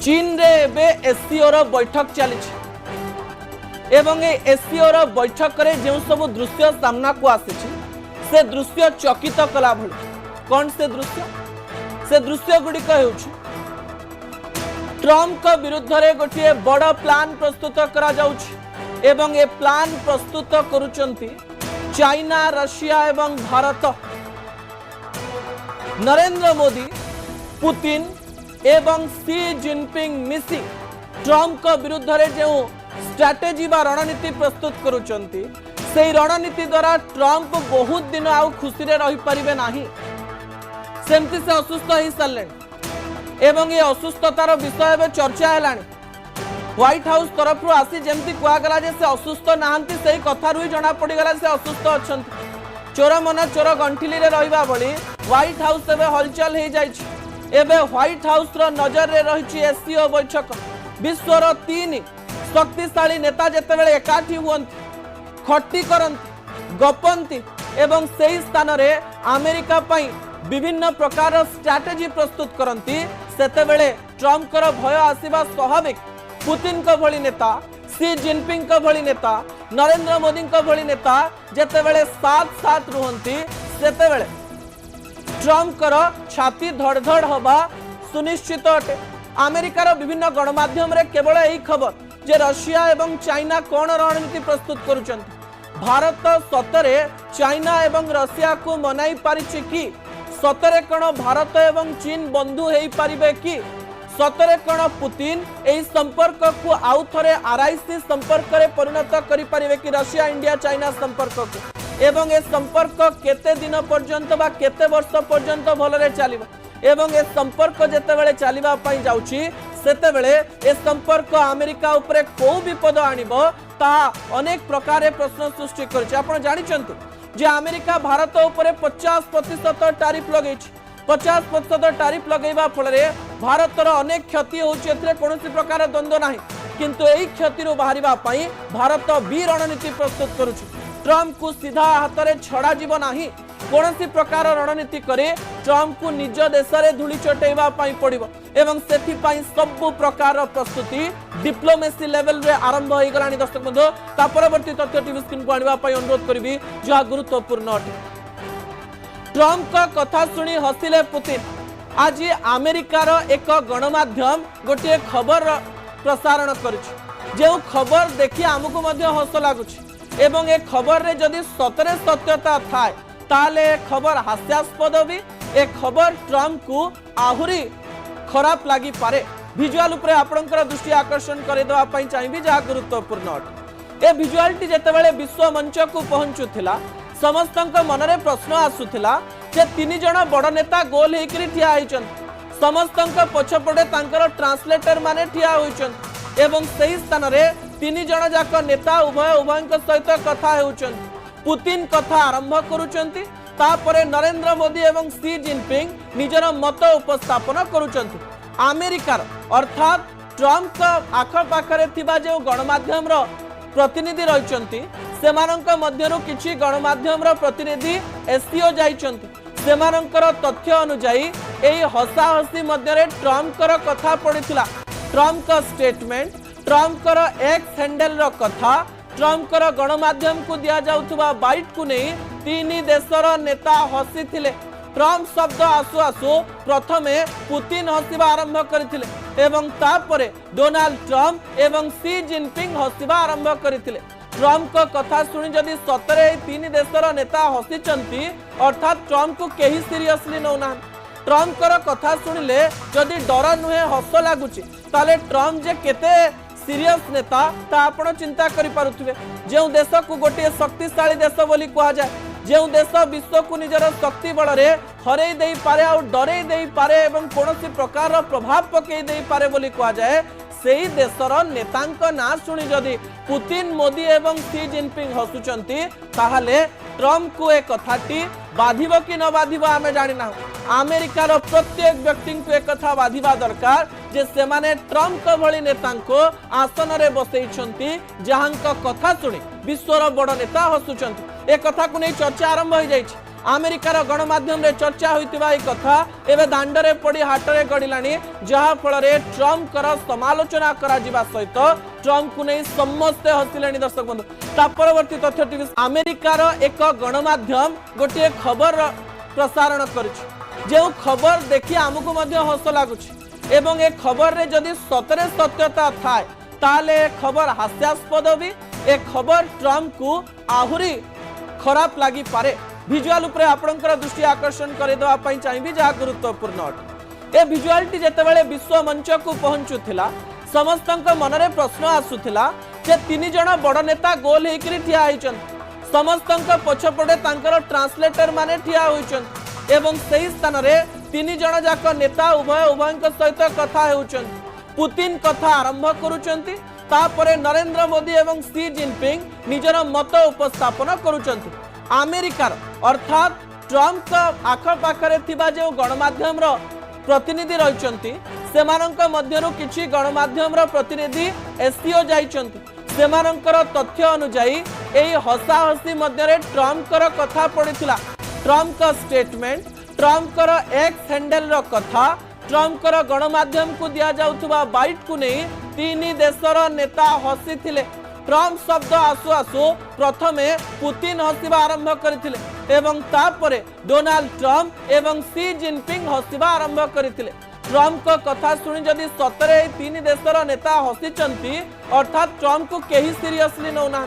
चीन रे एबे एससीओ रो बैठक चली एवं एससीओ रो बैठक रे जो सब दृश्य सामना को आसी से दृश्य चकित कला भली कौन से दृश्य गुड़िक ट्रम्प का विरुद्ध रे गोटे बड़ प्लान प्रस्तुत करा जाउछि एवं ए प्लान प्रस्तुत करुचंती चाइना रशिया एवं भारत नरेंद्र मोदी पुतिन एवं सी जिनपिंग मिसी ट्रम्प का विरुद्ध रे जो स्ट्रैटेजी बा रणनीति प्रस्तुत करुचंती से रणनीति द्वारा ट्रम्प बहुत दिन आउ खुशी रे रही परिबे नाही सेमती से असुस्थ हो सारे एवं ये असुस्थतार विषय एवं चर्चा है व्हाइट हाउस तरफ आसी जमती कहगला से असुस्थ नहांती से कथारू ही जना पड़गला से असुस्थ अच्छा चोर मन चोर गंठिली रे रहिबा भली व्हाइट हाउस एवं हलचल हो जाए व्हाइट हाउस रो नजर रे रही एससीओ बैठक विश्वर 3 शक्तिशाली नेता जेते बेले एकाठी हुअन्ति खट्टी करन्ति गपन्ति एवं सेही स्थान रे अमेरिका पई विभिन्न प्रकार स्ट्रैटेजी प्रस्तुत करन्ति सेते बेले ट्रम्प कर भय आसीबा स्वाभाविक पुतिन को भली नेता सी जिनपिंग को भली नेता नरेंद्र मोदी को भली नेता जेते बेले साथ साथ रुहन्ति सेते बेले ट्रम्प कर छाती धड़ धड़ हवा सुनिश्चित अटे अमेरिकार विभिन्न गणमाध्यम रे केवल यही खबर जे रशिया एवं चाइना कौन रणनीति प्रस्तुत करुचंती भारत सतरे चाइना एवं रशिया को मनाई पारिछि कि सतरे कण भारत एवं चीन बंधु हो पारिबे कि सतरे कण पुतिन एही संपर्क को आउ थरे आरआईसी संपर्क रे परिणत करि पारिबे कि रशिया इंडिया चाइना संपर्क को एवं ए संपर्क केते दिन पर्यंत बा केते वर्ष पर्यंत भलरे चलिबा एवं ए संपर्क जेतेबेले चलिबा पई जाउछि सेतेबेले ए संपर्क अमेरिका उपरे को विपद आनिबो ता अनेक प्रकार प्रश्न सृष्टि करछि आपण जानिचंती जे अमेरिका भारत उपरे 50% टैरिफ लगेछि 50% टैरिफ लगेबा फलरे भारतर अनेक क्षति होछि एथरे कोनोसी प्रकार द्वंद्व नाही किंतु एही क्षतिरु बाहरिबा पई भारत बी रणनीति प्रस्तुत करूछि ट्रम्प को सीधा हाथ में छड़ा जीव नाही कोनोसी प्रकार रणनीति करे ट्रम्प को निज देश में धूली चटेबा पड़ो एवं सेथिपाई सब प्रकार प्रस्तुति डिप्लोमेसी लेवल रे आरंभ हो गलानी दर्शक बंधु ता परवर्ती तथ्य टीवी स्क्रीन को आनिबा पई अनुरोध करिवि जहा गुरुत्वपूर्ण अटे ट्रम्प का कथा सुनी हसिले पुतिन आज अमेरिकार एक गणमाध्यम गोटे खबर प्रसारण करुछि जो खबर देखि आमको मध्य हस लागुछि एवं ए खबर रे जदि सतरे सत्यता थाए ताले खबर हास्यास्पद भी ए खबर ट्रम्प को आहुरी खराब लगी पारे विजुअल उपरे आपनकर दृष्टि आकर्षण करे देवा पई चाहिबी जहा गुरुत्वपूर्ण अटे ए विजुअलटी जेतेबेले विश्व मंच को पहुंचुथिला समस्तक मनरे प्रश्न आसुथिला जे 3 जण बड़ नेता गोल हेकरी ठिया होइचन समस्तक पछपड़े तांकर ट्रांसलेटर माने ठिया होइचन एवं सही स्थान रे 3 जण जाक नेता उभय सहित कथा हेउचन पुतिन कथा आरंभ करुचंती तापरे नरेंद्र मोदी एवं सी जिनपिंग निजर मत उपस्थापन करुचंती अमेरिकार अर्थात ट्रम्प का आखपाखरे थिबा जो गणमाध्यम रो प्रतिनिधि रहिचंती सेमानंक मध्यरु किछि गणमाध्यम रो प्रतिनिधि एससीओ जाइचंती सेमानंकर तथ्य अनुसार एही हसाहसी मध्यरे ट्रम्प कर कथा पड़िथिला ट्रम्प का स्टेटमेंट ट्रम्प कर एक्स हैंडल रो कथा ट्रम्प कर गणमाध्यम को दिया जाउथबा बाइट को नहीं 3 देशर नेता हसी थिले ट्रम्प शब्द आसु आसु प्रथमे पुतिन हसिबा आरंभ करथिले एवं तापरे डोनाल्ड ट्रम्प एवं सी जिनपिंग हसिबा आरंभ करथिले ट्रम्प को कथा सुनी जदि सतरे 3 देशर नेता हसिचंती अर्थात ट्रम्प को केही सीरियसली नौना ट्रम्प कर कथा सुनिले जदि डर नुहे हस लागुची ताले ट्रम्प जे केते सीरियस नेता ता आपण चिंता करि पारुथिबे जे देश को गोटे शक्तिशाली देश बोली कहा जाए जो देश विश्व को निजर शक्ति बल रे हरई देई पारे आ डरई देई पारे एवं कोनोसी प्रकार प्रभाव पकई देई पारे बोली कहा जाए सेही देशर नेतांक ना सुनी जदि पुतिन मोदी एवं सी जिनपिंग हसुचंती ताहाले ट्रम्प को एक कथाटी बाधिबो कि न बाधिबो आमे जानि ना अमेरिकार प्रत्येक व्यक्ति को एक कथा बाधिबा दरकार जे सेमाने ट्रम्प को भली नेतांको आसन रे बसैछंती जहांक कथा सुनी विश्वर बड़ नेता हसुचंती ए कथा को नहीं चर्चा आरंभ हो जाइछि अमेरिकार गणमाध्यम रे चर्चा होइतिबा ए कथा एबे दांडरे पड़ी हाटरे गडिलानी जहा फल रे ट्रम्प कर समालोचना करा जिबा सहित ट्रम्प को नहीं समस्ते हसिलेनी दर्शक बंधु ता परवर्ती तथ्य टीवी अमेरिकार एक गणमाध्यम गोटे खबर प्रसारण करिछि जे खबर देखि आमको मध्य हस लागुछि एवं ए खबर रे जदि सतरे सत्यता थाए ताले खबर हास्यास्पद भी ए खबर ट्रम्प को आहुरी खराब लगी पारे विजुअल उपरे आपणकर दृष्टि आकर्षण करदेवा चाहिए जहाँ गुरुत्वपूर्ण अटे ए विजुअलटी जितेबाला विश्व मंच को पहुंचुला समस्त मनरे प्रश्न आसूला जे 3 जण बड़ नेता गोल होकर ठिया होइछन्ति समस्त पछपटे ट्रांसलेटर माने ठिया होइछन्ति एवं सही स्थान रे 3 जण जाक नेता उभय सहित कथा होउछन्ति पुतिन कथा आरंभ करुछन्ति तापरे नरेंद्र मोदी एवं सी जिनपिंग निजर मत उपस्थापन करुछन्ति अमेरिकार अर्थात ट्रम्प आखपाखरे थिबा जो गणमाध्यम प्रतिनिधि रहिछन्ति सेमानंक मध्यरु किछि गणमाध्यम प्रतिनिधि एससीओ जाइछन्ति सेमानंकर तथ्य अनुसायी एही हसाहसी मध्यरे ट्रम्प कर कथा पड़िथिला ट्रम्प का स्टेटमेंट ट्रम्प कर एक्स हैंडल रो कथा ट्रम्प कर गणमाध्यम को दिया जाउथुबा बाइट को नहीं 3 देशर नेता हसी थिले ट्रम्प शब्द आसु आसु प्रथमे पुतिन हसिबा आरंभ करथिले एवं तापरे डोनाल्ड ट्रम्प एवं सी जिनपिंग हसिबा आरंभ करथिले ट्रम्प को कथा सुनी जदि सतरे 3 देशर नेता हसिचंती अर्थात ट्रम्प को केही सीरियसली नौना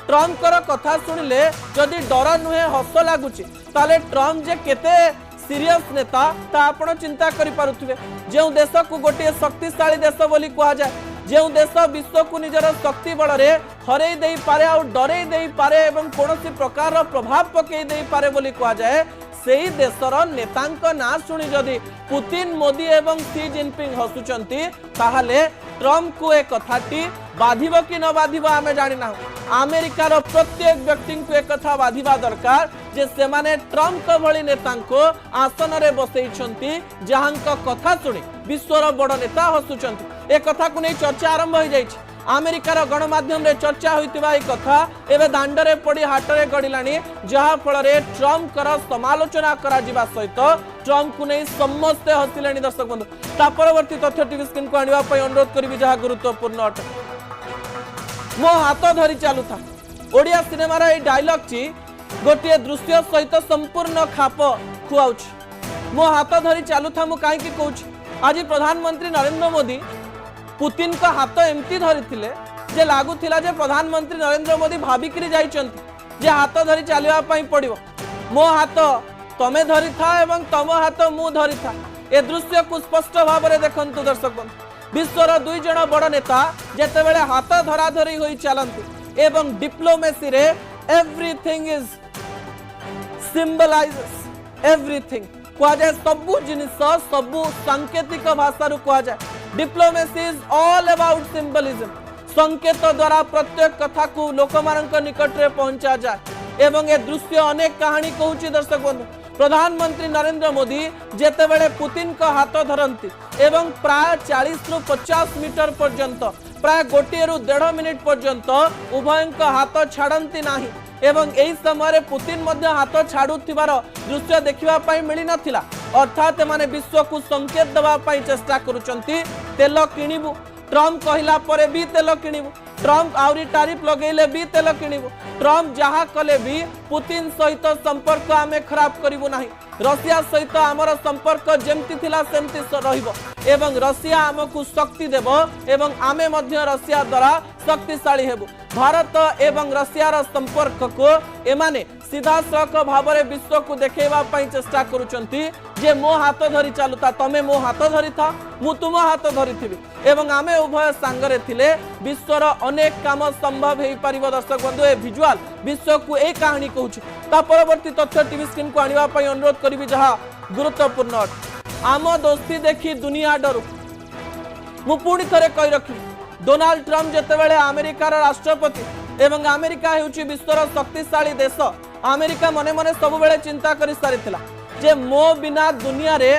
ट्रम्प कर कथा सुनिले जदि डर नुहे हस लागुची ताले ट्रम्प जे केते सीरियस नेता ता आपण चिंता करि पारुथिबे जे देश को गोटे शक्तिशाली देश बोली कहा जाए जो देश विश्व को निजर शक्ति बल हरई दे पारे आ डरई दे पारे एवं कौन प्रकार प्रभाव पकई दे पारे बोली कहा जाए सेही देशर नेतांक ना शुणी जदि पुतिन मोदी एवं सी जिनपिंग हसुचंती ताहाले ट्रम्प को एक कथाटी बाधिब कि न बाधिब आमे जानि ना अमेरिकार प्रत्येक व्यक्ति को एक कथा बाधिबा दरकार जे सेमाने ट्रम्प भली नेतांको आसन रे बसैछंती जहांक कथा सुनी विश्वर बड़ नेता हसुचंती ए कथा को नहीं चर्चा आरंभ हो जाइछि अमेरिकार गणमाध्यम रे चर्चा होइतिबा ए कथा एबे दांडरे पड़ी हाटरे गडिलानी जहा फल रे ट्रम्प कर समालोचना करा जिबा सहित ट्रम्प को नहीं समस्ते हसिलेनी दर्शक बंधु ता परवर्ती तथ्य टीवी स्क्रीन को आनिबा पई अनुरोध करबी जहा गुरुत्वपूर्ण अटे मो हाथ धरी चालू था ओडिया सिनेमार ए डायलॉग ची गोटे दृश्य सहित संपूर्ण खाप खुआउछ मो हाथ धरी चालू था मु काहे की कहूछ आज प्रधानमंत्री नरेंद्र मोदी पुतिन का हाथ एमती धरी जे लगुला जे प्रधानमंत्री नरेंद्र मोदी भाविकी जाइछन्ति जे हाथ धरी चलवा पड़ो मो हाथ तमे धरी था एवं तम हाथ मु धरी था ए दृश्य को स्पष्ट भाव में देखंतु दर्शक बंधु विश्वर 2 जण बड़ नेता जेतेबेले हाथ धरा धरी होई चलंती एवं डिप्लोमेसी रे एवरीथिंग इज सिंबलाइजेस एवरीथिंग कह जाए सबु जिनिस सबु सांकेतिक भाषा रू कह जाए diplomacy is all about symbolism संकेत द्वारा प्रत्येक कथा को लोकमानक निकट रे पहुंचा जाए एवं ए दृश्य अनेक कहानी कहूची दर्शक बंधु प्रधानमंत्री नरेंद्र मोदी जेतेबेले पुतिन का हाथ धरती एवं प्राय 40 रु 50 मीटर पर्यंत प्राय 1 रु 1.5 मिनिट पर्यंत उभय हाथ छाड़ती नाही एवं यही समय पुतिन मध्य हाथ छाड़ुथिबार दृश्य देखिबा पई मिली नथिला अर्थात माने विश्व को संकेत देबा पई चेष्टा करूचंती तेल किनिबु ट्रम्प कहला परे भी तेल किनिबु ट्रम्प आउरी टैरिफ लगेले भी तेल किनिबु ट्रम्प जहा कले भी पुतिन सहित संपर्क आमे खराब करिबु नाही रशिया सहित आमर संपर्क जेमती थिला सेमती रहिबो एवं रशिया आमको शक्ति देबो एवं आमे मध्य रशिया द्वारा शक्तिशाली हेबु भारत एवं रशियार संपर्क को एमाने सीधा सड़क भाव में विश्व को देखा चेष्टा करुचंती जे मो हाथ धरी चलुता तमे मो हाथ धरी था मु तुम हाथ धरी थी एवं आमे उभय सांगरे थिले विश्वर अनेक काम संभव हो पारिबो दर्शक बंधु ए विजुअल विश्व को ए कहानी कहूची ता परवर्ती तथ्य टीवी स्क्रीन को आनिबा पई अनुरोध करिवि जहा गुरुत्वपूर्ण आम दोस्ती देखी दुनिया डरू मु पुणी थरे कहि रखी डोनाल्ड ट्रम्प जेतेबेले अमेरिकार राष्ट्रपति एवं अमेरिका हेउची विश्वर शक्तिशाली देश अमेरिका मने मने सब बेले चिंता करि सारिथिला जे मो बिना दुनिया रे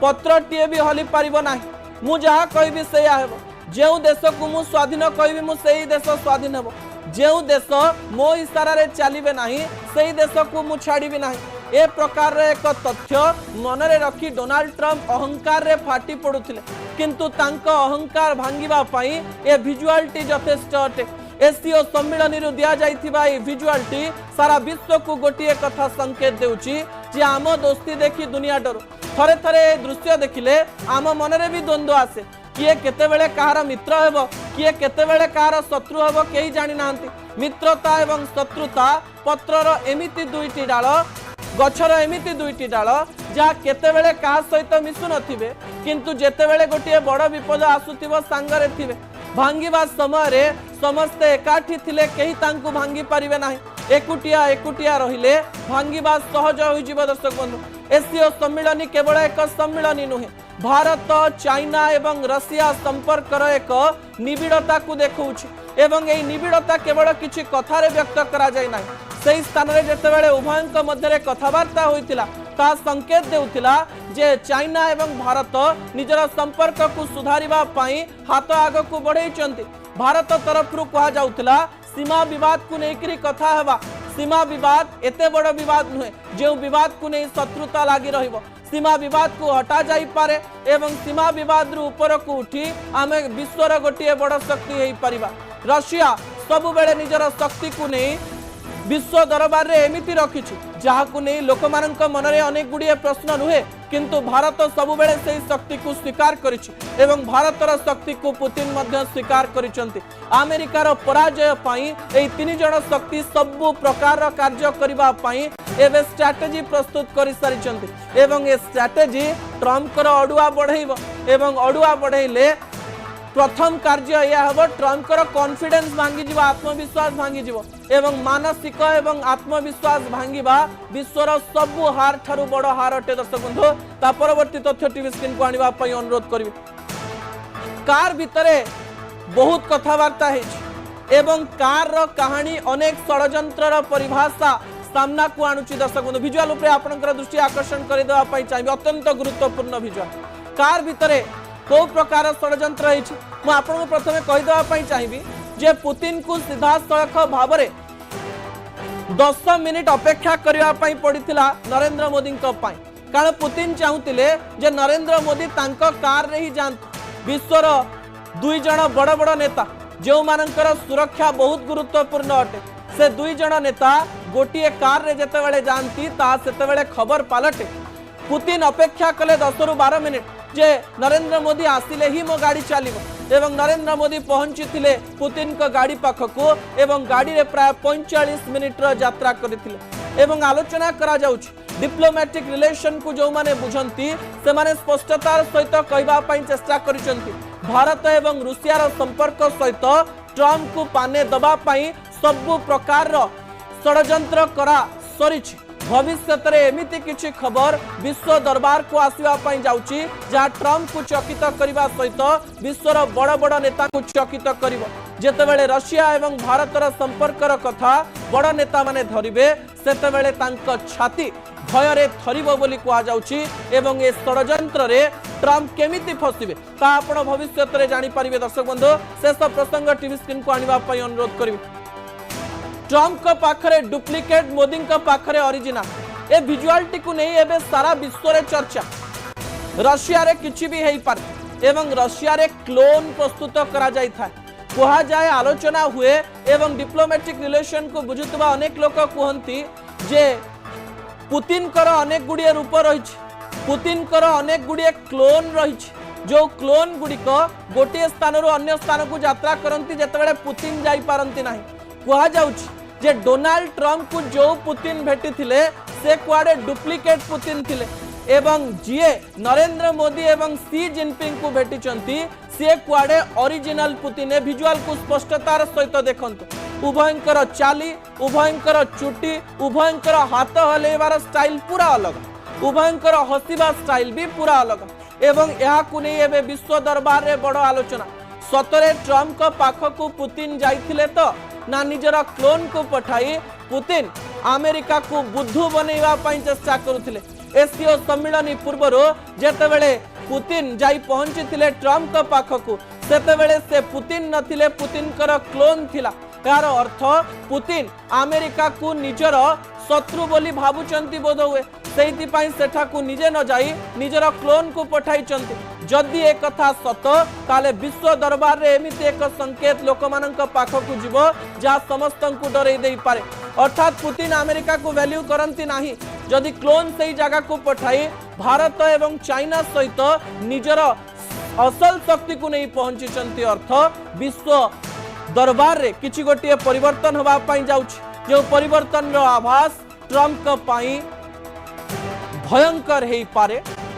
पत्रटीए भी हली पारिबो नाही मु जहा कहबी सेया हेबो जेउ देश को मु स्वाधीन कहबी मु सेही देश स्वाधीन हेबो जेउ देश मो इशारा रे चलिबे नाही सेही देश को मु छाड़ीबी नाही ए प्रकार एक तथ्य मनरे रखी डोनाल्ड ट्रंप अहंकार रे फाटी पड़ुथिले किंतु तांको अहंकार भांगिबा पई ए विजुअलटी यथेष्ट अटे। एससीओ सम्मेलन रु दिया जाइथिबा ए विजुअलटी सारा विश्व को गोटिए कथा संकेत देउची जे आम दोस्ती देखी दुनिया डर। थरे थरे दृश्य देखिले आम मनरे भी द्वंद्व आसे, किए केतेबेले कहार मित्र हेबो किए केतेबेले कहार शत्रु हेबो केही जानि नांती। मित्रता एवं शत्रुता पत्रर एमिति दुईटी डाल गछर एमिति दुईटी डाल जहा केतेबेले कहा सहित मिसु नथिबे किंतु जेतेबेले गोटिए बड़ विपद आसुथिबो सांगरे थिबे। भांगिबा समय रे समस्ते एकाठी थिले केही तांकु भांगी परिबे नाही। एकुटिया एकुटिया रहिले भांगिबा सहज होइजिबो। दर्शक बंधु, एससीओ सम्मेलन केवल एक सम्मेलन नुहे, भारत चाइना एवं रशिया संपर्कर एक निबिड़ता को देखौछि एवं एई निबिड़ता केवल किछि कथारे व्यक्त करा जाय नाही। सेही स्थान रे जेतेबेले उभयंक मध्यरे कथावार्ता होइतिला ता संकेत देउतिला जे चाइना एवं भारत निजर संपर्क को सुधारिबा पई हाथ आग को बढ़ेइचंती। भारत तरफ रु कहा जाउतिला सीमा विवाद को लेकर कथा हेबा। सीमा विवाद एते बड़ विवाद नुहे जो विवाद को नहीं शत्रुता लागी रहिबो। सीमा विवाद को हटा जाई पारे एवं सीमा विवाद रु ऊपर को उठी आमे विश्वर गोटिए बड़ शक्ति हेई परिबा। रशिया सब बेले निजर शक्ति को नहीं विश्व दरबार रे एमिति रखिछि जहा को नहीं लोक मानक मनरे अनेक गुड़िए प्रश्न रुहे किंतु भारत सब बेले से शक्ति को स्वीकार करिछि एवं भारतर शक्ति को पुतिन मध्य स्वीकार करिसंती। अमेरिकार पराजय पई एई तीन जण शक्ति सब प्रकार कार्य करिबा पई एबे स्ट्रैटेजी प्रस्तुत करि सारिसंती एवं ए स्ट्रैटेजी ट्रम्प कर अडुआ बढ़ाइबो एवं अडुआ बढ़ाइले प्रथम कार्य यह हम ट्रम्प कॉन्फिडेंस भांगी आत्मविश्वास भांगी एवं मानसिक एवं आत्मविश्वास भांगा विश्वर सबु हार ठारू बड़ हार अटे। दर्शक बंधु, ता परवर्ती तथ्य टीवी स्क्रीन को आनिबा पई अनुरोध करिवि। कार भितरे बहुत कथावार्ता एवं कार रो कहानी अनेक षड्यंत्र परिभाषा सामना को आणुची। दर्शक बंधु, विजुअल उपरे आपनकर दृष्टि आकर्षण करि देबा पई चाहिबे। अत्यंत गुरुत्वपूर्ण विजुअल कार भितरे को प्रकार षड्यंत्र आपको प्रथमे कहीदेवाई चाहिए जे पुतिन को सीधा सड़क भाव 10 मिनिट अपेक्षा करने पड़ा नरेंद्र मोदी कारण पुतिन चाहूले जे नरेंद्र मोदी कार रे ही जातु। विश्वर दुई जन बड़ बड़ नेता जो मानकर सुरक्षा बहुत गुरुत्वपूर्ण अटे से दुई जन नेता गोटे कार रे जेतेबेले जाती सेतेबेले खबर पलटे। पुतिन अपेक्षा कले 10 रु 12 मिनिट जे नरेंद्र मोदी आसिले ही मो गाड़ी चलिबो एवं नरेंद्र मोदी पहुंची थिले पुतिन को गाड़ी पाखको एवं गाड़ी रे प्राय 45 मिनिट रो यात्रा करथिले एवं आलोचना करा जाउछ। डिप्लोमेटिक रिलेशन को जो माने बुझंती से माने स्पष्टतार सहित कहबा पई चेष्टा करिसंती। भारत एवं रूसिया रो संपर्क सहित ट्रम्प को पाने दबा पई सब प्रकार रो षड्यंत्र करा सरिछि। भविष्य एमिति किछि खबर विश्व दरबार को आसवा पई जाउची जहाँ ट्रम्प को चकित करने सहित विश्वर बड़ बड़ नेता को चकित करिवो। जेतेबेले रशिया एवं भारतर संपर्कर कथा बड़ नेता माने धरिबे सेतेबेले तांको छाती भय थरिबो बोली कहा जाउची एवं ए षड्यंत्र रे ट्रम्प केमिति फसिबे ता आपण भविष्य रे जानि परिबे। दर्शक बंधु, शेष प्रसंग टीवी स्क्रीन को आनिबा पई अनुरोध करिबे। ट्रम्प का पाखरे डुप्लिकेट मोदी का पाखरे ओरिजिनल ए विजुअलिटी को नहीं एबे सारा विश्व रे चर्चा। रशिया रे किछि भी हेई पारे एवं रशिया रे क्लोन प्रस्तुत करा जाय था कहा जाए आलोचना हुए एवं डिप्लोमेटिक रिलेशन को बुझुतबा अनेक लोक कहंती जे पुतिन कर अनेक गुड़िए रूप रही पुतिन कर अनेक गुड़िए क्लोन रही जो क्लोन गुड़िक गोटे स्थान रु अन्य स्थान को यात्रा करती जेतेबेले पुतिन जाई पारंती नाही। कहा जाउछि जे डोनाल्ड ट्रम्प को जो पुतिन भेटी थिले से कुआडे डुप्लिकेट पुतिन थिले एवं जीए नरेंद्र मोदी एवं सी जिनपिंग को भेटी चंती से कुआडे ओरिजिनल पुतिन। ए विजुअल को स्पष्टतार सहित देखंतु उभयंकर चाली उभयंकर चुटी उभयंकर हाथ हलेबार स्टाइल पूरा अलग उभयंकर हसिबा स्टाइल भी पूरा अलग एवं यहा को नहीं एबे विश्व दरबार रे बड़ आलोचना। सतरे ट्रम्प को पाखकु पुतिन जाइथिले तो ना निजर क्लोन को पठाई पुतिन अमेरिका को बुद्धू बनैवा पई चेष्टा करुथिले। एससीओ सम्मेलन पूर्व जेतेबेले पुतिन जाई पहुंची ट्रम्प का पाखकु सेतेबेले से पुतिन नथिले पुतिन कर क्लोन थिला। यार अर्थ पुतिन अमेरिका को निजर शत्रु बोली भावुचंती बोध हुए सेइथिपाई सेठाकू निजे न जाई निजर क्लोन को पठाइचंती जदि एक कथा सत ताले विश्व दरबार रे एमिति एक संकेत लोकमानंक पाखकू जीवो जा समस्तंकू डरै देई पारे अर्थात पुतिन अमेरिका को वैल्यू करंती नाही जदि क्लोन से जगह को पठाई भारत एवं चाइना सहित निजर असल शक्ति को नहीं पहुंची अर्थ विश्व दरबार रे किछि गोटिए परिवर्तन होबा पाई जाउछि जो परिवर्तन रो आभास ट्रम्प का पाई भयंकर हेई पारे।